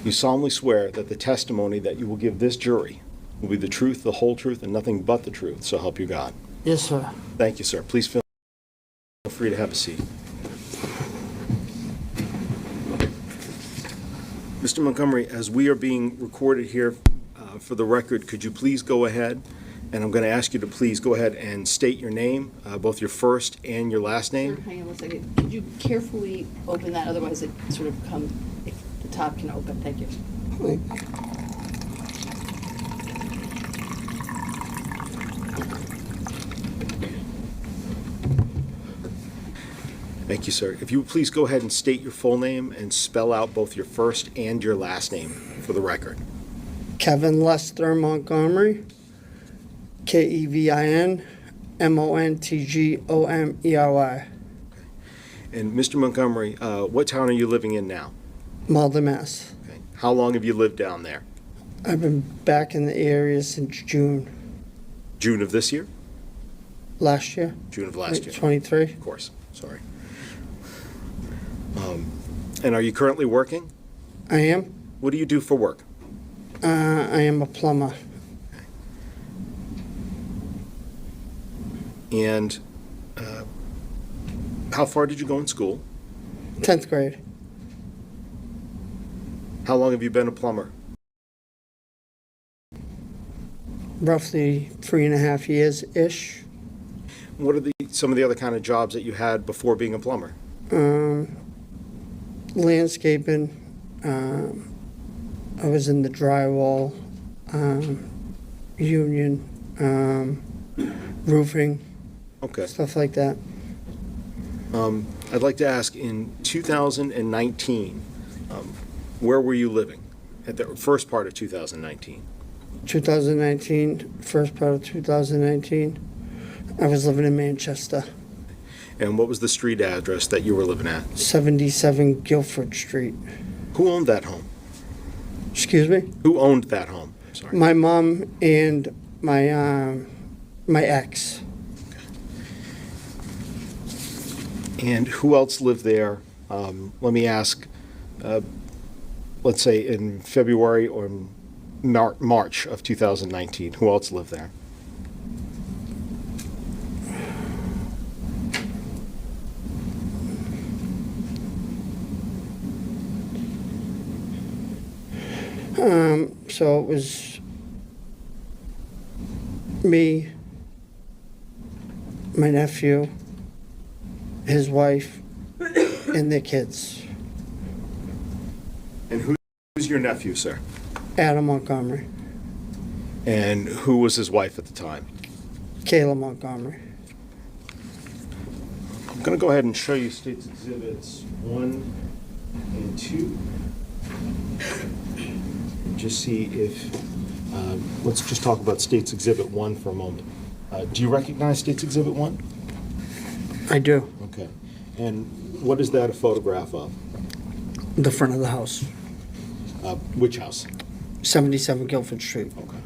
You solemnly swear that the testimony that you will give this jury will be the truth, the whole truth, and nothing but the truth, so help you God. Yes, sir. Thank you, sir. Please feel free to have a seat. Mr. Montgomery, as we are being recorded here for the record, could you please go ahead, and I'm going to ask you to please go ahead and state your name, both your first and your last name. Sure, hang on one second. Could you carefully open that, otherwise it sort of if the top can open. Thank you. Thank you, sir. If you would please go ahead and state your full name and spell out both your first and your last name for the record. Kevin Lester Montgomery, Kevin Montgomery. And Mr. Montgomery, what town are you living in now? Malden, Mass. Okay. How long have you lived down there? I've been back in the area since June June of this year? last year. June of last year. 23. Of course. Sorry. And are you currently working? I am. What do you do for work? I am a plumber. And how far did you go in school? 10th grade. How long have you been a plumber? Roughly 3.5 years-ish. What are some of the other kind of jobs that you had before being a plumber? Landscaping. I was in the drywall, union, roofing, Okay. stuff like that. I'd like to ask, in 2019, where were you living at the first part of 2019? 2019, first part of 2019, I was living in Manchester, And what was the street address that you were living at? 77 Guilford Street. Who owned that home? Excuse me? Who owned that home? Sorry. My mom and my ex. And who else lived there? Let me ask, let's say in February or March of 2019, who else lived there? So it was me, my nephew, his wife, and their kids. And who's your nephew, sir? Adam Montgomery, And who was his wife at the time? Kayla Montgomery. I'm going to go ahead and show you State's Exhibits 1 and 2. And just see if, let's just talk about State's Exhibit 1 for a moment. Do you recognize State's Exhibit 1? I do. Okay. And what is that a photograph of? The front of the house, Which house? 77 Guilford Street. Okay.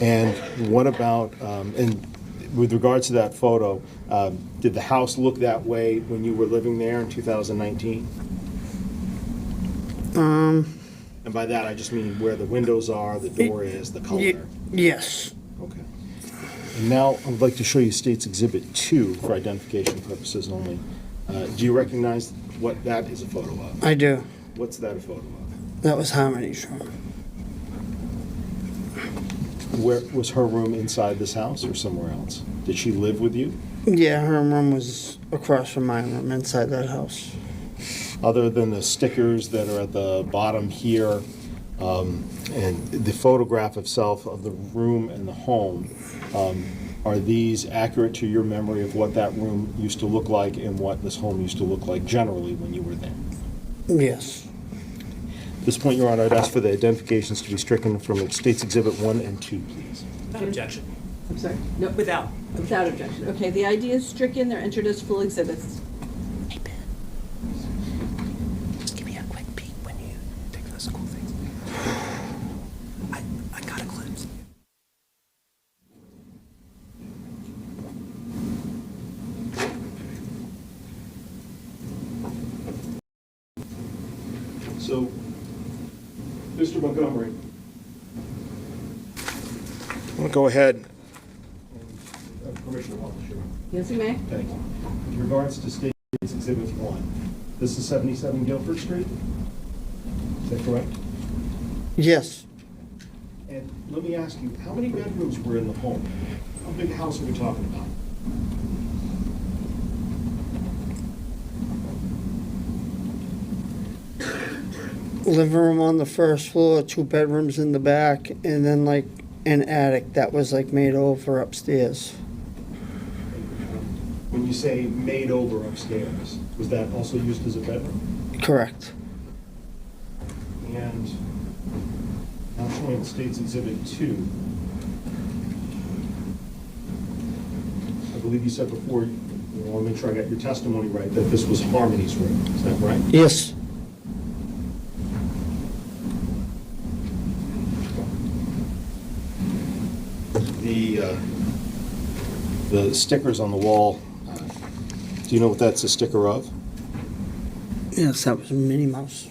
And what about, and with regards to that photo, did the house look that way when you were living there in 2019? And by that, I just mean where the windows are, the door is, the color. Yes. Okay. And now I'd like to show you State's Exhibit 2 for identification purposes only. Do you recognize what that is a photo of? I do. What's that a photo of? That was Harmony's room. Where was her room, inside this house or somewhere else? Did she live with you? Yeah, her room was across from my room inside that house. Other than the stickers that are at the bottom here, and the photograph itself of the room and the home, are these accurate to your memory of what that room used to look like and what this home used to look like generally when you were there? Yes. At this point, Your Honor, I'd ask for the identifications to be stricken from State's Exhibit 1 and 2, please. Without objection. I'm sorry? No, Without. without objection. Okay, the ID is stricken. They're entered as full exhibits. Hey, Ben. Just give me a quick peek when you take those cool things. I got a glimpse. So, Mr. Montgomery. I'm going to go ahead. Commissioner Wallace, sure. Yes, you may. Thank you. With regards to State Exhibit 1, this is 77 Guilford Street? Is that correct? Yes. And let me ask you, how many bedrooms were in the home? How big a house are we talking about? Living room on the first floor, 2 bedrooms in the back, and then like an attic that was like made over upstairs. When you say made over upstairs, was that also used as a bedroom? Correct. And I'm showing State's Exhibit 2. I believe you said before, I want to make sure I got your testimony right, that this was Harmony's room. Is that right? Yes. The stickers on the wall, do you know what that's a sticker of? Yes, that was Minnie Mouse.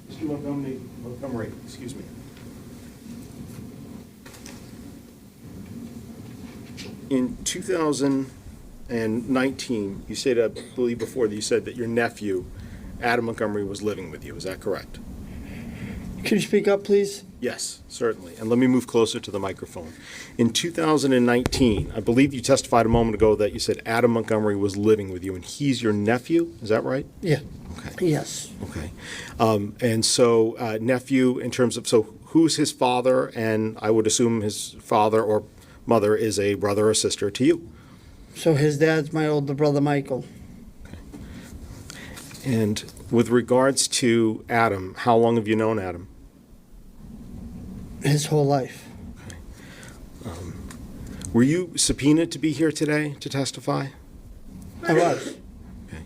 Mr. Montgomery, excuse me. In 2019, you said, I believe before, that you said that your nephew, Adam Montgomery, was living with you. Is that correct? Could you speak up, please? Yes, certainly. And let me move closer to the microphone. In 2019, I believe you testified a moment ago that you said Adam Montgomery was living with you, and he's your nephew. Is that right? Yeah. Okay. Yes. Okay. And so, nephew, in terms of, so who's his father? And I would assume his father or mother is a brother or sister to you. So his dad's my older brother, Michael. And with regards to Adam, how long have you known Adam? His whole life. Were you subpoenaed to be here today to testify? I was. Okay.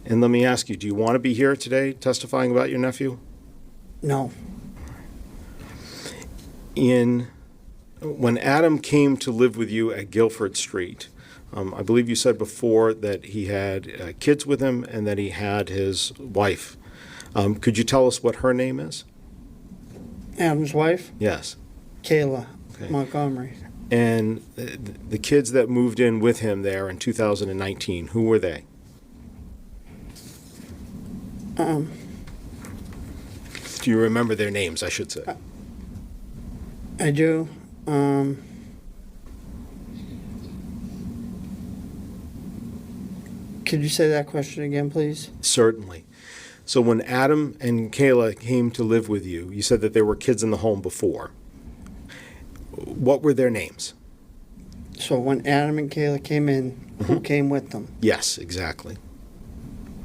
And let me ask you, do you want to be here today testifying about your nephew? No. When Adam came to live with you at Guilford Street, I believe you said before that he had kids with him and that he had his wife. Could you tell us what her name is? Adam's wife, Yes. Kayla Okay. Montgomery. And the kids that moved in with him there in 2019, who were they? Do you remember their names, I should say? I do. Could you say that question again, please? Certainly. So when Adam and Kayla came to live with you, you said that there were kids in the home before. What were their names? So when Adam and Kayla came in, who came with them? Yes, exactly.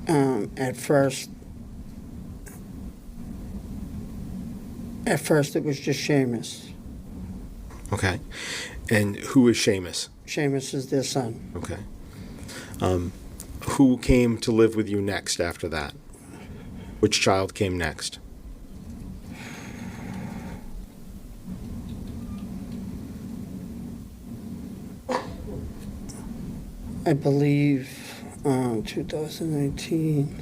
At first it was just Seamus. Okay. And who is Seamus? Seamus is their son. Okay. Who came to live with you next after that? Which child came next? I believe 2019.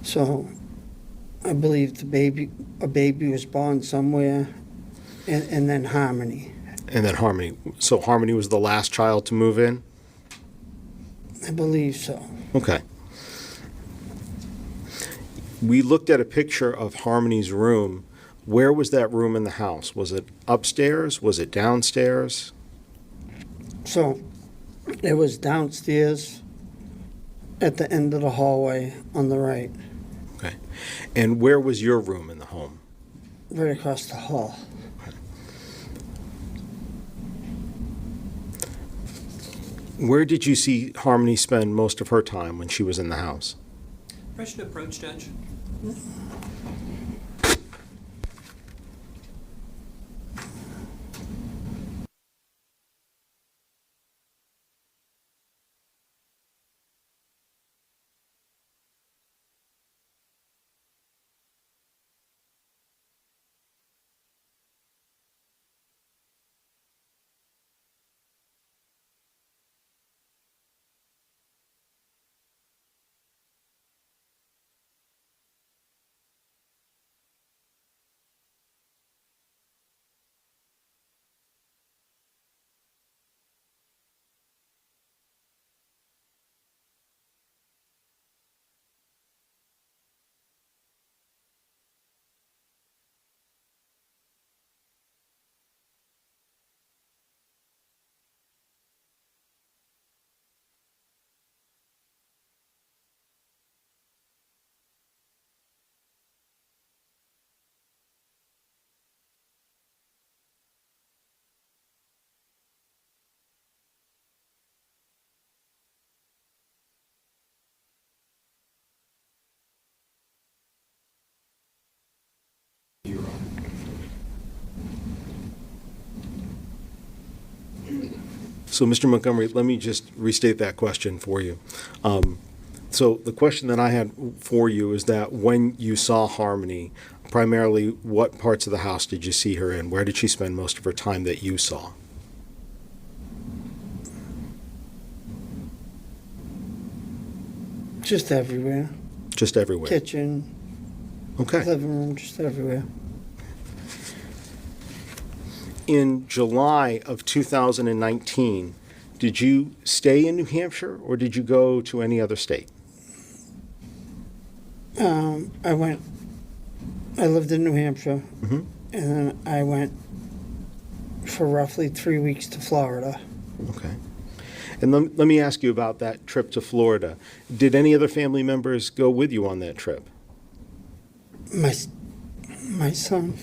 So I believe a baby was born somewhere, and then Harmony. And then Harmony. So Harmony was the last child to move in? I believe so. Okay. We looked at a picture of Harmony's room. Where was that room in the house? Was it upstairs? Was it downstairs? So it was downstairs at the end of the hallway on the right, Okay. And where was your room in the home? right across the hall. Where did you see Harmony spend most of her time when she was in the house? Permission to approach, Judge? So, Mr. Montgomery, let me just restate that question for you. So the question that I had for you is that when you saw Harmony, primarily what parts of the house did you see her in? Where did she spend most of her time that you saw? Just everywhere. Just everywhere? Kitchen, Okay. living room, just everywhere. In July of 2019, did you stay in New Hampshire or did you go to any other state? I lived in New Hampshire, Mm-hmm. and then I went for roughly 3 weeks to Florida. Okay. And let me ask you about that trip to Florida. Did any other family members go with you on that trip? My son,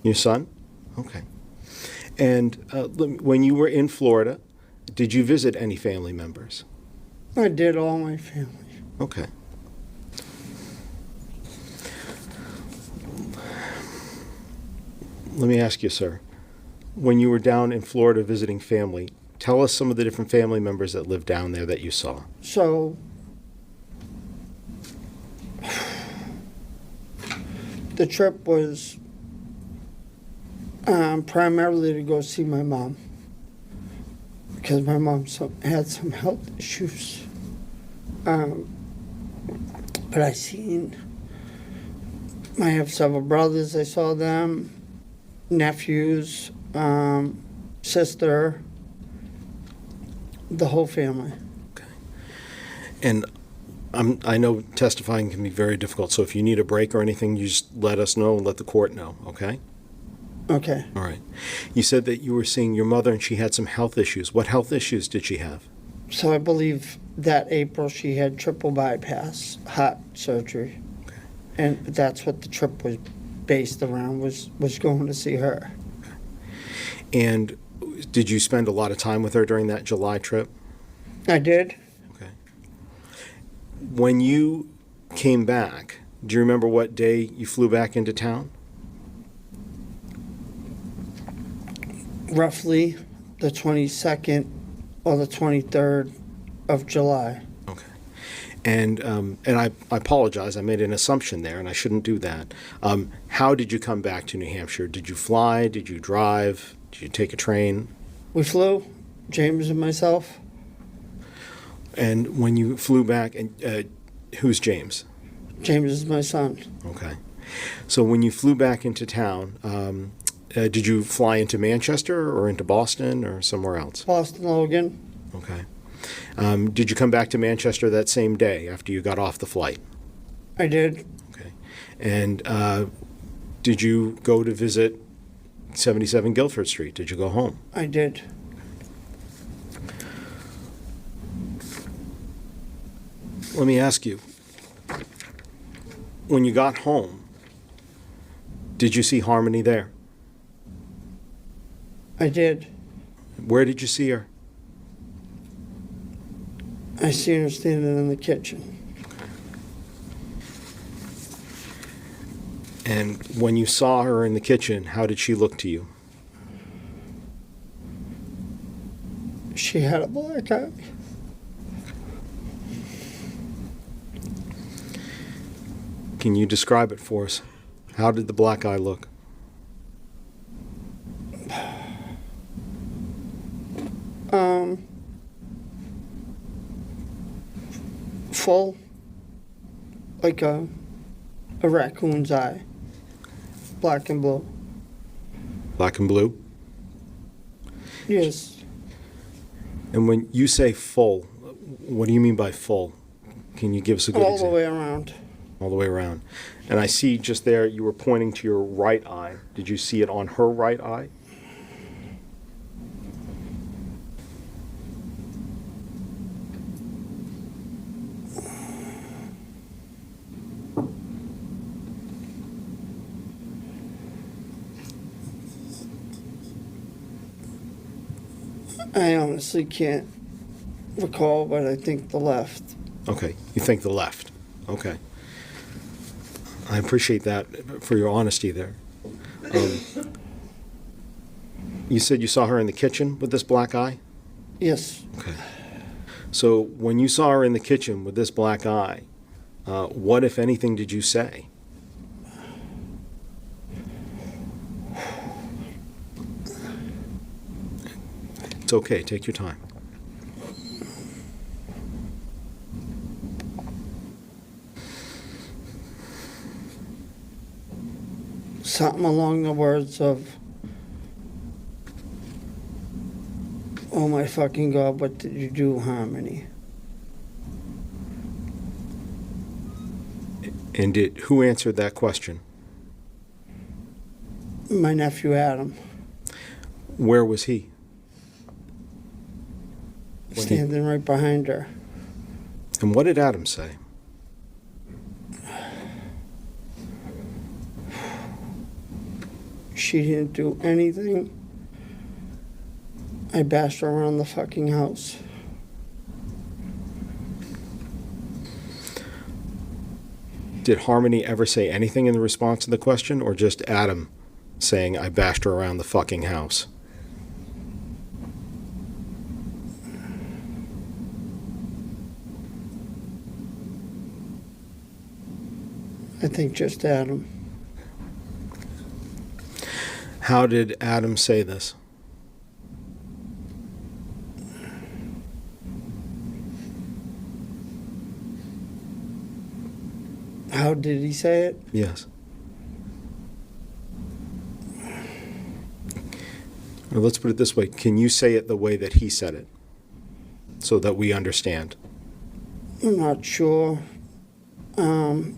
Your son? Okay. And when you were in Florida, did you visit any family members? I did all my family. Okay. Let me ask you, sir, when you were down in Florida visiting family, tell us some of the different family members that lived down there that you saw. So, the trip was primarily to go see my mom, because my mom had some health issues. But I have several brothers, I saw them, nephews, sister, the whole family. And I know testifying can be very difficult, so if you need a break or anything, you just let us know and let the court know, okay? Okay. All right. You said that you were seeing your mother and she had some health issues. What health issues did she have? So I believe that April she had triple bypass heart surgery. Okay. And that's what the trip was based around, was going to see her. And did you spend a lot of time with her during that July trip? I did. Okay. When you came back, do you remember what day you flew back into town? Roughly the 22nd or the 23rd of July. Okay. And I apologize, I made an assumption there, and I shouldn't do that. How did you come back to New Hampshire? Did you fly? Did you drive? Did you take a train? We flew, James and myself. And when you flew back, and who's James? James is my son. Okay. So when you flew back into town, did you fly into Manchester or into Boston or somewhere else? Boston Logan. Okay. Did you come back to Manchester that same day after you got off the flight? I did. Okay. And did you go to visit 77 Guilford Street? Did you go home? I did. Let me ask you, when you got home, did you see Harmony there? I did. Where did you see her? I seen her standing in the kitchen. And when you saw her in the kitchen, how did she look to you? She had a black eye. Can you describe it for us? How did the black eye look? Full, like a raccoon's eye, black and blue. Black and blue? Yes, And when you say full, what do you mean by full? Can you give us a good all the example? way around. All the way around. And I see just there you were pointing to your right eye. Did you see it on her right eye? I honestly can't recall, but I think the left. Okay, you think the left. Okay. I appreciate that for your honesty there. You said you saw her in the kitchen with this black eye? Yes. Okay. So when you saw her in the kitchen with this black eye, what, if anything, did you say? It's okay. Take your time. Something along the words of, "Oh my fucking God, what did you do, Harmony?" And who answered that question? My nephew Adam, Where was he? When he- standing right behind her. And what did Adam say? She didn't do anything. I bashed her around the fucking house. Did Harmony ever say anything in the response to the question, or just Adam saying, I bashed her around the fucking house? I think just Adam. How did Adam say this? How did he say it? Yes. Or let's put it this way. Can you say it the way that he said it so that we understand? I'm not sure.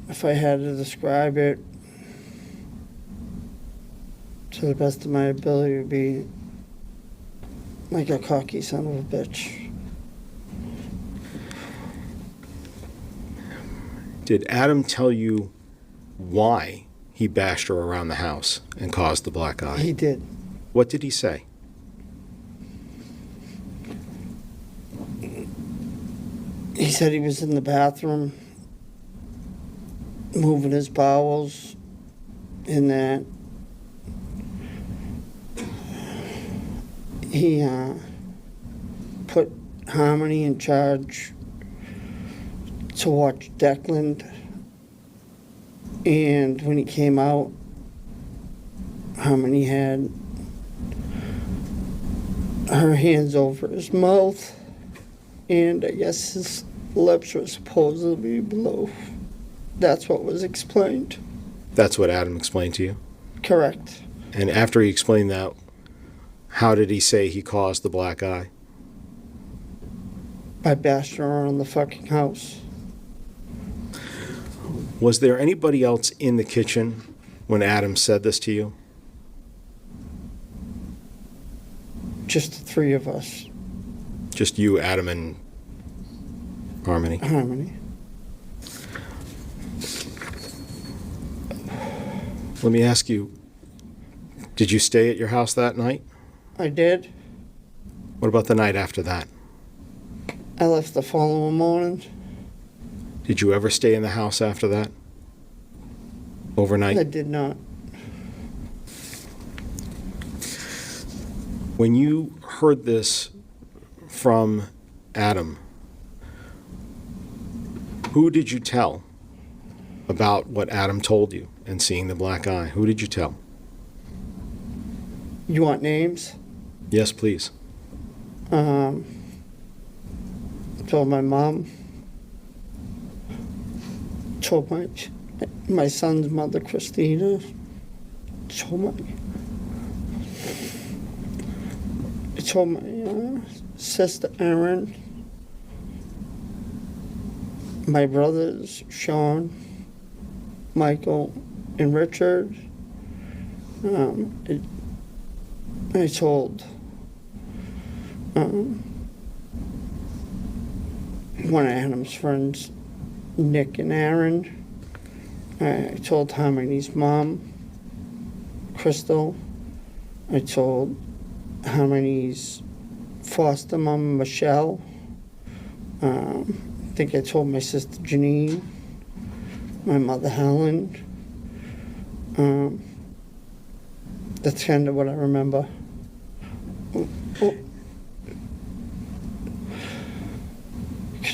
If I had to describe it to the best of my ability, it would be like a cocky son of a bitch. Did Adam tell you why he bashed her around the house and caused the black eye? He did. What did he say? He said he was in the bathroom moving his bowels, and that he put Harmony in charge to watch Declan, and when he came out, Harmony had her hands over his mouth, and I guess his lips were supposedly below. That's what was explained. That's what Adam explained to you? Correct. And after he explained that, how did he say he caused the black eye? I bashed her around the fucking house. Was there anybody else in the kitchen when Adam said this to you? Just the three of us. Just you, Adam, and Harmony? Harmony. Let me ask you, did you stay at your house that night? I did. What about the night after that? I left the following morning. Did you ever stay in the house after that? Overnight? I did not. When you heard this from Adam, who did you tell about what Adam told you and seeing the black eye? Who did you tell? You want names? Yes, please. I told my mom. Told my son's mother, Christina. Told my sister, Erin. My brothers, Sean, Michael, and Richard. I told one of Adam's friends, Nick and Aaron. I told Harmony's mom, Crystal. I told Harmony's foster mom, Michelle. I think I told my sister Janine, my mother Helen. That's kind of what I remember.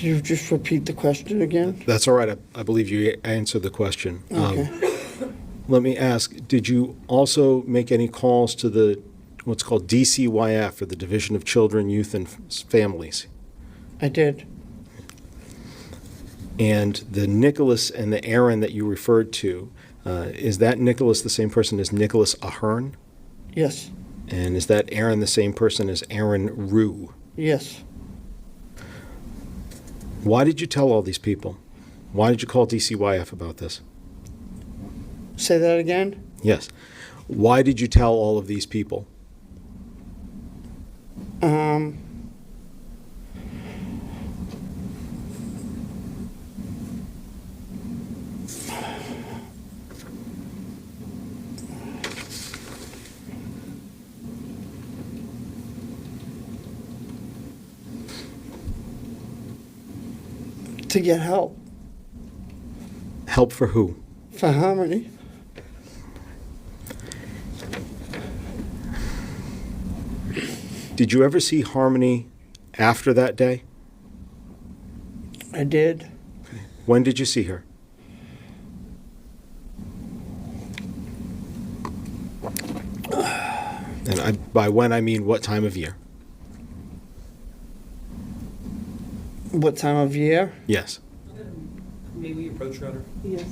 Could you just repeat the question again? That's all right. I believe you answered the question. Okay. Let me ask, did you also make any calls to the what's called DCYF, or the Division of Children, Youth, and Families? I did. And the Nicholas and the Aaron that you referred to, is that Nicholas the same person as Nicholas Ahern? Yes. And is that Aaron the same person as Aaron Rue? Yes. Why did you tell all these people? Why did you call DCYF about this? Say that again? Yes. Why did you tell all of these people? To get help. Help for who? For Harmony. Did you ever see Harmony after that day? I did. When did you see her? And by when, I mean what time of year? What time of year? Yes. May we approach her? Yes.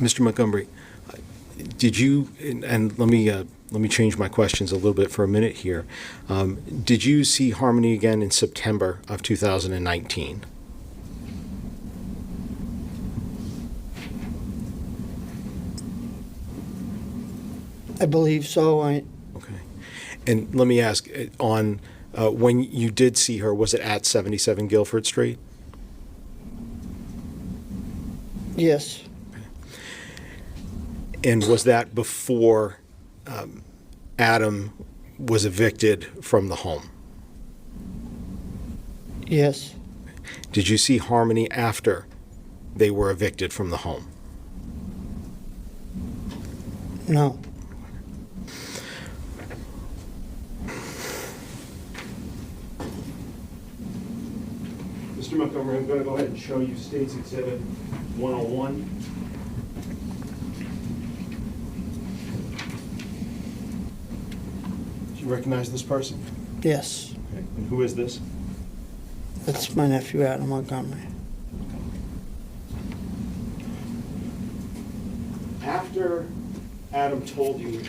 Mr. Montgomery, did you, and let me change my questions a little bit for a minute here. Did you see Harmony again in September of 2019? I believe so. Okay. And let me ask, on when you did see her, was it at 77 Guilford Street? Yes. And was that before Adam was evicted from the home? Yes. Did you see Harmony after they were evicted from the home? No. Mr. Montgomery, I'm going to go ahead and show you State's Exhibit 101. Do you recognize this person? Yes. Okay. And who is this? That's my nephew, Adam Montgomery. After Adam told you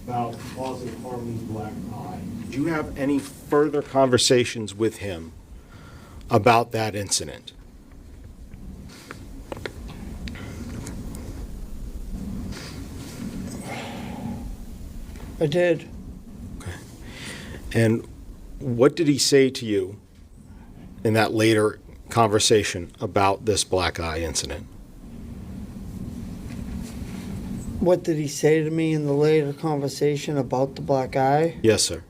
about causing Harmony's black eye, did you have any further conversations with him about that incident? I did. Okay. And What did he say to you in that later conversation about this black eye incident? What did he say to me in the later conversation about the black eye? Yes, sir.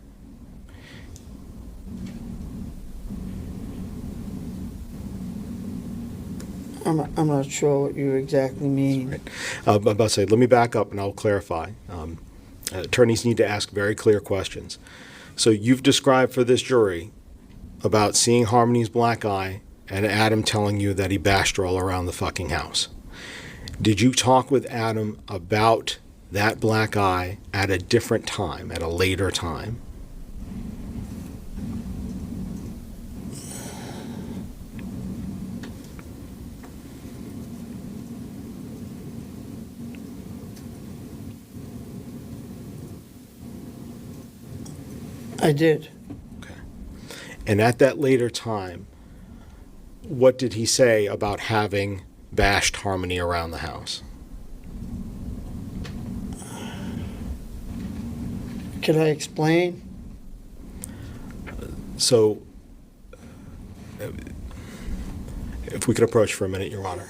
I'm not sure what you exactly mean. I'm about to say, let me back up and I'll clarify. Attorneys need to ask very clear questions. So you've described for this jury about seeing Harmony's black eye and Adam telling you that he bashed her all around the fucking house. Did you talk with Adam about that black eye at a different time, at a later time? I did. Okay. And at that later time, what did he say about having bashed Harmony around the house? Could I explain? So, if we could approach for a minute, Your Honor.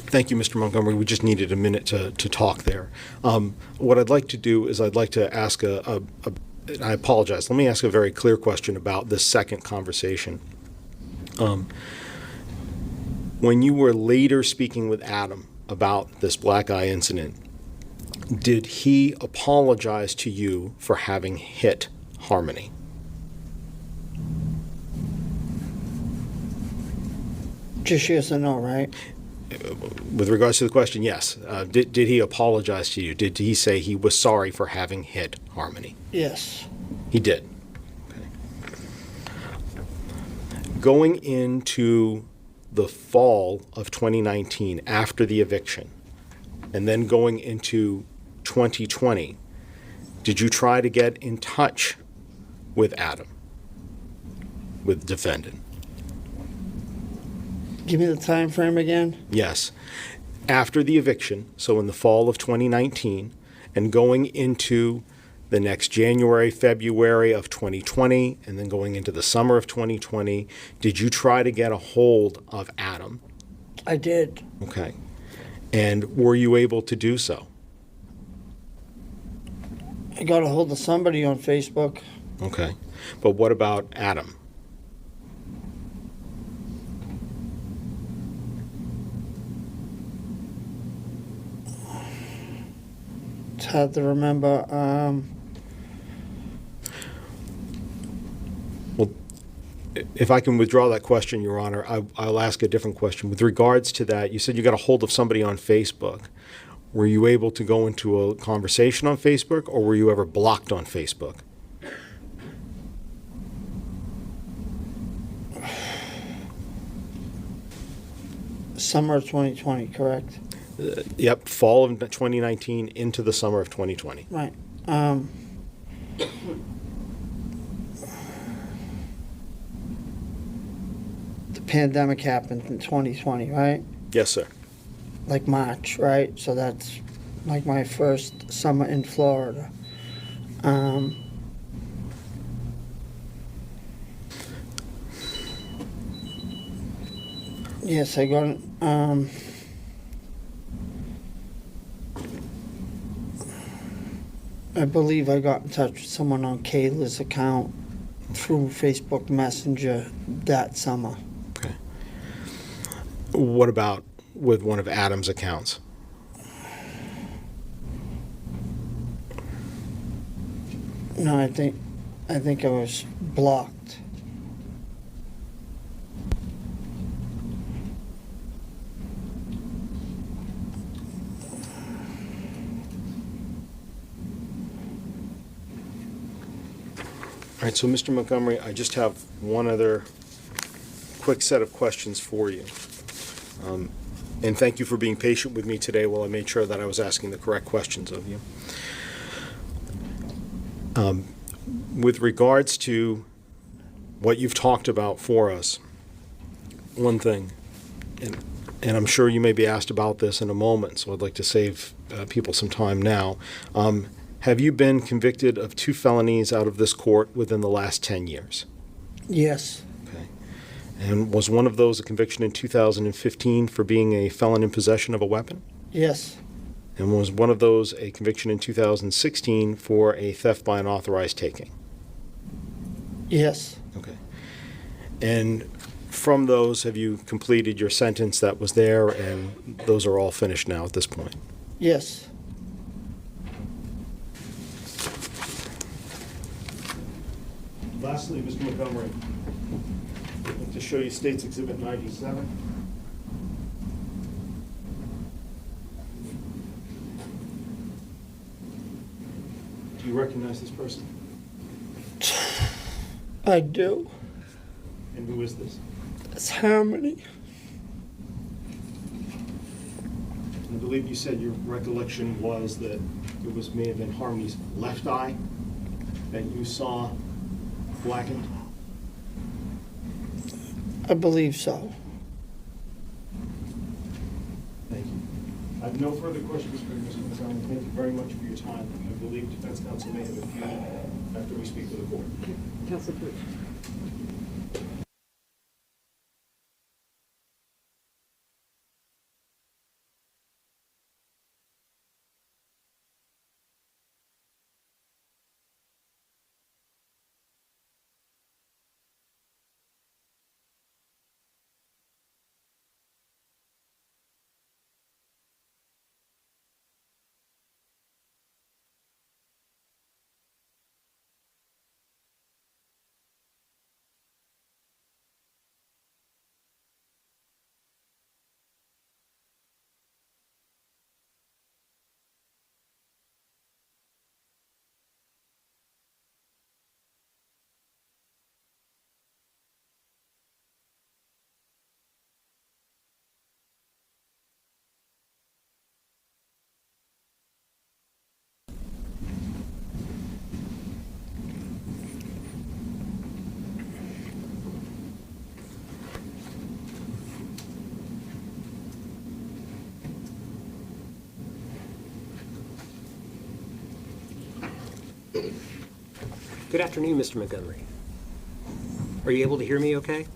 Thank you, Mr. Montgomery. We just needed a minute to talk there. What I'd like to do is I'd like to ask I apologize, let me ask a very clear question about this second conversation. When you were later speaking with Adam about this black eye incident, did he apologize to you for having hit Harmony? Just yes or no, right? With regards to the question, yes. Did he apologize to you? Did he say he was sorry for having hit Harmony? Yes. He did. Okay. Going into the fall of 2019, after the eviction, and then going into 2020, did you try to get in touch with Adam, with the defendant? Give me the time frame again. Yes. After the eviction, so in the fall of 2019, and going into the next January, February of 2020, and then going into the summer of 2020, did you try to get a hold of Adam? I did. Okay. And were you able to do so? I got a hold of somebody on Facebook. Okay. But what about Adam? It's hard to remember. Well, if I can withdraw that question, Your Honor, I'll ask a different question. With regards to that, you said you got a hold of somebody on Facebook. Were you able to go into a conversation on Facebook, or were you ever blocked on Facebook? Summer of 2020, correct? Yep, fall of 2019 into the summer of 2020. Right. The pandemic happened in 2020, right? Yes, sir. Like March, right? So that's like my first summer in Florida. Yes, I got it. I believe I got in touch with someone on Kayla's account through Facebook Messenger that summer. Okay. What about with one of Adam's accounts? No, I think I was blocked. All right, so Mr. Montgomery, I just have one other quick set of questions for you. And thank you for being patient with me today while I made sure that I was asking the correct questions of you. With regards to what you've talked about for us, one thing, and I'm sure you may be asked about this in a moment, so I'd like to save people some time now. Have you been convicted of 2 felonies out of this court within the last 10 years? Yes, Okay. And was one of those a conviction in 2015 for being a felon in possession of a weapon? yes, And was one of those a conviction in 2016 for a theft by unauthorized taking? yes, Okay. And from those, have you completed your sentence that was there, and those are all finished now at this point? yes. Lastly, Mr. Montgomery, I'd like to show you State's Exhibit 97. Do you recognize this person? I do. And who is this? It's Harmony. I believe you said your recollection was that it may have been Harmony's left eye that you saw blackened. I believe so. Thank you. I have no further questions for you, Mr. Montgomery. Thank you very much for your time. I believe defense counsel may have a few after we speak with the court. Counsel, please. Good afternoon, Mr. Montgomery. Are you able to hear me okay?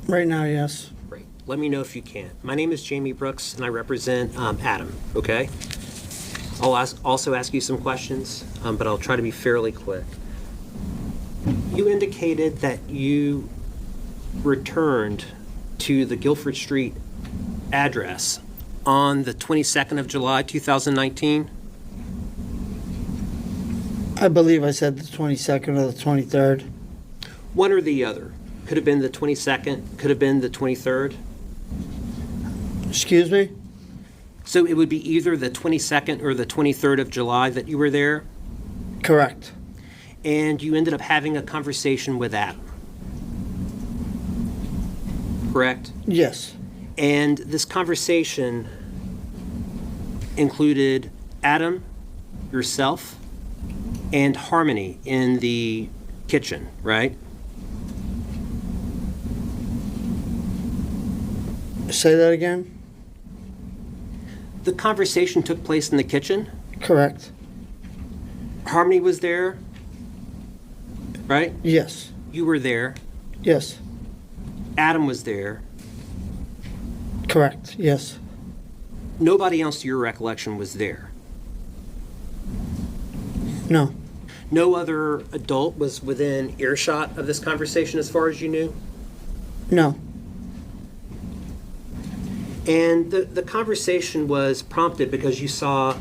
Right now, yes. Great. Let me know if you can't. My name is Jamie Brooks, and I represent Adam, okay? I'll also ask you some questions, but I'll try to be fairly quick. You indicated that you returned to the Guilford Street address on the 22nd of July, 2019? I believe I said the 22nd or the 23rd. One or the other. Could have been the 22nd, could have been the 23rd. Excuse me? So it would be either the 22nd or the 23rd of July that you were there, Correct. and you ended up having a conversation with Adam. Correct? Yes. And this conversation included Adam, yourself, and Harmony in the kitchen, right? Say that again? The conversation took place in the kitchen. Correct. Harmony was there, right? Yes. You were there. Yes. Adam was there. Correct, yes. Nobody else to your recollection was there. No, No other adult was within earshot of this conversation as far as you knew? no, And the conversation was prompted because you saw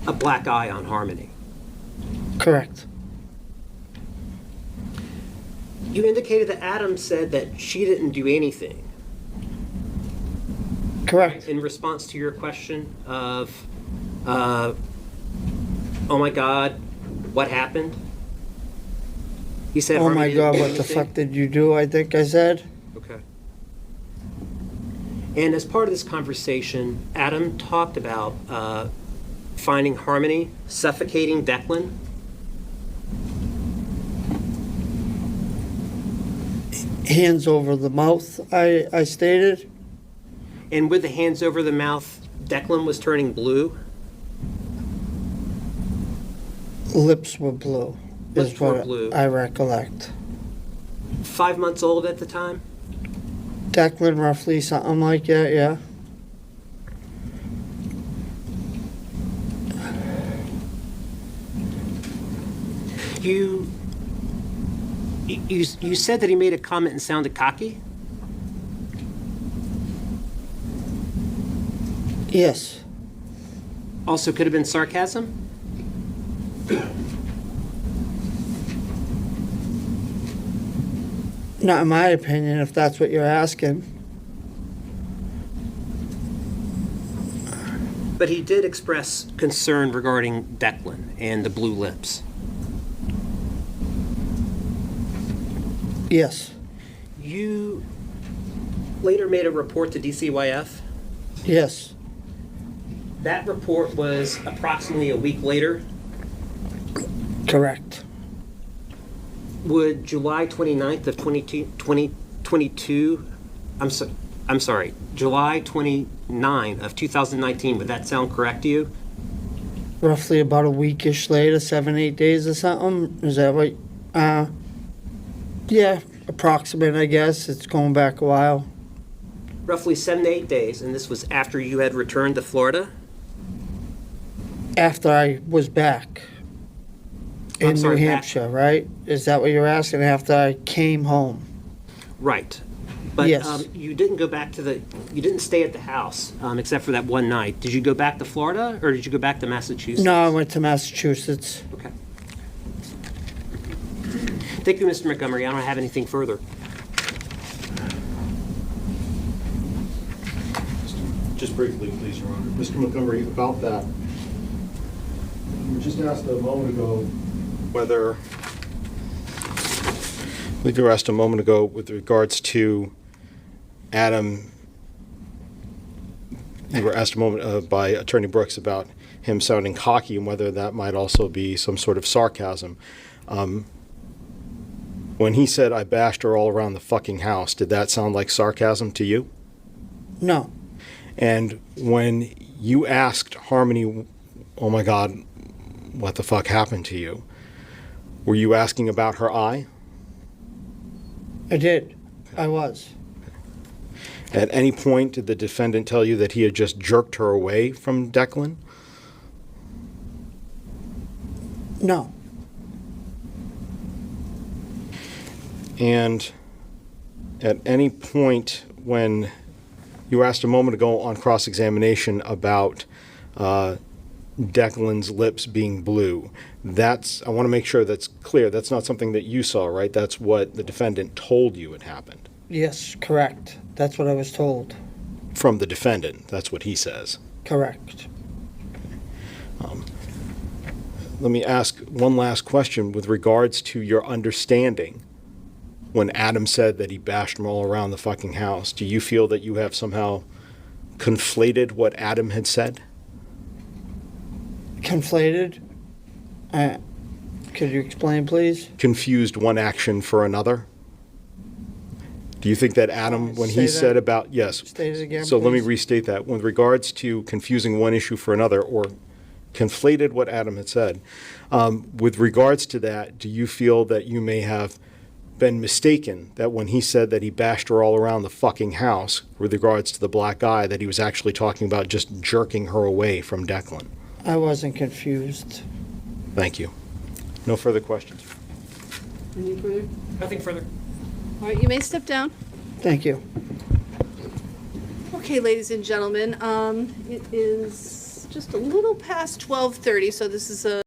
a black eye on Harmony. correct. You indicated that Adam said that she didn't do anything. Correct. In response to your question of, oh my God, what happened? He said, Oh my Harmony God, didn't do what the anything? fuck did you do, I think I said? Okay. And as part of this conversation, Adam talked about finding Harmony suffocating Declan. Hands over the mouth, I stated. And with the hands over the mouth, Declan was turning blue. Lips were blue, is Lips were what blue. I recollect. 5 months old at the time. Declan, roughly something like that, yeah. You said that he made a comment and sounded cocky. Yes, Also could have been sarcasm. not in my opinion, if that's what you're asking. But he did express concern regarding Declan and the blue lips. Yes, You later made a report to DCYF. yes, That report was approximately a week later. correct. Would July 29th of 2022, I'm sorry, July 29 of 2019, would that sound correct to you? Roughly about a weekish later, 7, 8 days or something. Is that what? Yeah, approximate, I guess. It's going back a while. Roughly 7 to 8 days, and this was after you had returned to Florida? After I was back in I'm sorry, New back- Hampshire, right? Is that what you're asking? After I came home? Right. But Yes. you didn't go back to you didn't stay at the house, except for that one night. Did you go back to Florida, or did you go back to Massachusetts? No, I went to Massachusetts. Okay. Thank you, Mr. Montgomery. I don't have anything further. Just briefly, please, Your Honor. Mr. Montgomery, about that, you were just asked a moment ago whether, I believe you were asked a moment ago with regards to Adam, you were asked a moment by Attorney Brooks about him sounding cocky and whether that might also be some sort of sarcasm. When he said, I bashed her all around the fucking house, did that sound like sarcasm to you? No, And when you asked Harmony, oh my God, what the fuck happened to you? Were you asking about her eye? I did. I was. At any point, did the defendant tell you that he had just jerked her away from Declan? No, And at any point when you were asked a moment ago on cross-examination about Declan's lips being blue, I want to make sure that's clear. That's not something that you saw, right? That's what the defendant told you had happened. yes, correct. That's what I was told. From the defendant, that's what he says. Correct. Let me ask one last question with regards to your understanding. When Adam said that he bashed them all around the fucking house, do you feel that you have somehow conflated what Adam had said? Conflated? Could you explain, please? Confused one action for another? Do you think that Adam, when Say he that- said about, yes. State it again, So let me please. restate that. With regards to confusing one issue for another, or conflated what Adam had said, with regards to that, do you feel that you may have been mistaken that when he said that he bashed her all around the fucking house with regards to the black eye, that he was actually talking about just jerking her away from Declan. I wasn't confused. Thank you. No further questions. Any further? Nothing further. All right, you may step down. Thank you. Okay, ladies and gentlemen, it is just a little past 12:30, so this is a